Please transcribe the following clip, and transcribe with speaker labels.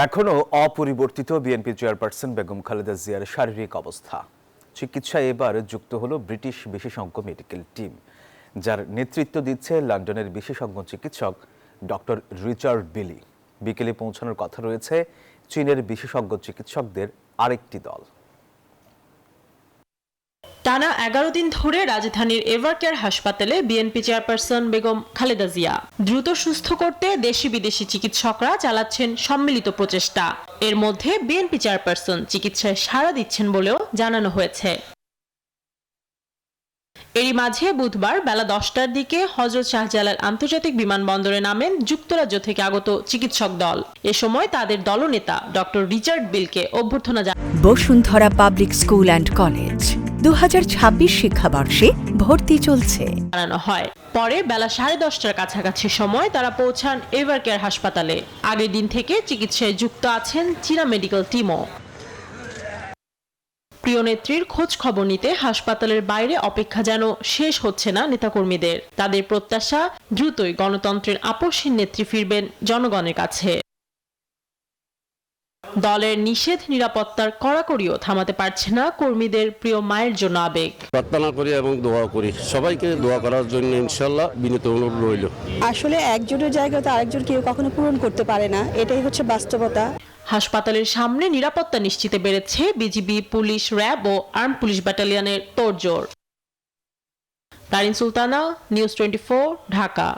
Speaker 1: এখনো অপরিবর্তিত BNP chairperson Begum Khaleda জিয়ার শারীরিক অবস্থা। চিকিৎসায় এবার যুক্ত হলো ব্রিটিশ বিশেষজ্ঞ মেডিকেল টিম, যার নেতৃত্ব দিচ্ছে লন্ডনের বিশেষজ্ঞ চিকিৎসক ডক্টর রিচার্ড বিলি। বিকেলে পৌঁছানোর কথা রয়েছে চীনের বিশেষজ্ঞ চিকিৎসকদের আরেকটি দল।
Speaker 2: টানা 11 দিন ধরে রাজধানীর এভারকেয়ার হাসপাতালে বিএনপি চেয়ারপারসন বেগম খালেদা জিয়া দ্রুত সুস্থ করতে দেশি বিদেশি চিকিৎসকরা চালাচ্ছেন সম্মিলিত প্রচেষ্টা। এর মধ্যে বিএনপি চেয়ারপারসন চিকিৎসায় সাড়া দিচ্ছেন বলেও জানানো হয়েছে। এরই মাঝে বুধবার বেলা 10টার দিকে হযরত শাহজালাল আন্তর্জাতিক বিমানবন্দরে নামেন যুক্তরাজ্য থেকে আগত চিকিৎসক দল। এ সময় তাদের দলনেতা ডক্টর রিচার্ড বিলকে অভ্যর্থনা জানান।
Speaker 3: Bashundhara public school and college 2026 শিক্ষাবর্ষে ভর্তি চলছে
Speaker 2: জানানো হয়। পরে বেলা 10:30টার কাছাকাছি সময় তারা পৌঁছান এভারকেয়ার হাসপাতালে। আগের দিন থেকে চিকিৎসায় যুক্ত আছেন চীনা মেডিকেল টিমও। প্রিয় নেত্রীর খোঁজ খবর নিতে হাসপাতালের বাইরে অপেক্ষা যেন শেষ হচ্ছে না নেতাকর্মীদের। তাদের প্রত্যাশা দ্রুতই গণতন্ত্রের আপসহীন নেত্রী ফিরবেন জনগণের কাছে। দলের নিষেধ নিরাপত্তার কড়াকড়িও থামাতে পারছে না কর্মীদের প্রিয় মায়ের জন্য আবেগ।
Speaker 4: প্রার্থনা করি এবং দোয়া করি, সবাইকে দোয়া করার জন্য ইনশাআল্লাহ বিনীত অনুরোধ রইল।
Speaker 5: আসলে একজনের জায়গাতে আরেকজন কেউ কখনো পূরণ করতে পারে না, এটাই হচ্ছে বাস্তবতা।
Speaker 2: হাসপাতালের সামনে নিরাপত্তা নিশ্চিতে বেড়েছে বিজিবি, পুলিশ, র্যাব ও আর্ম পুলিশ ব্যাটালিয়নের তোড়জোড়। তারিন সুলতানা, নিউজ 24, ঢাকা।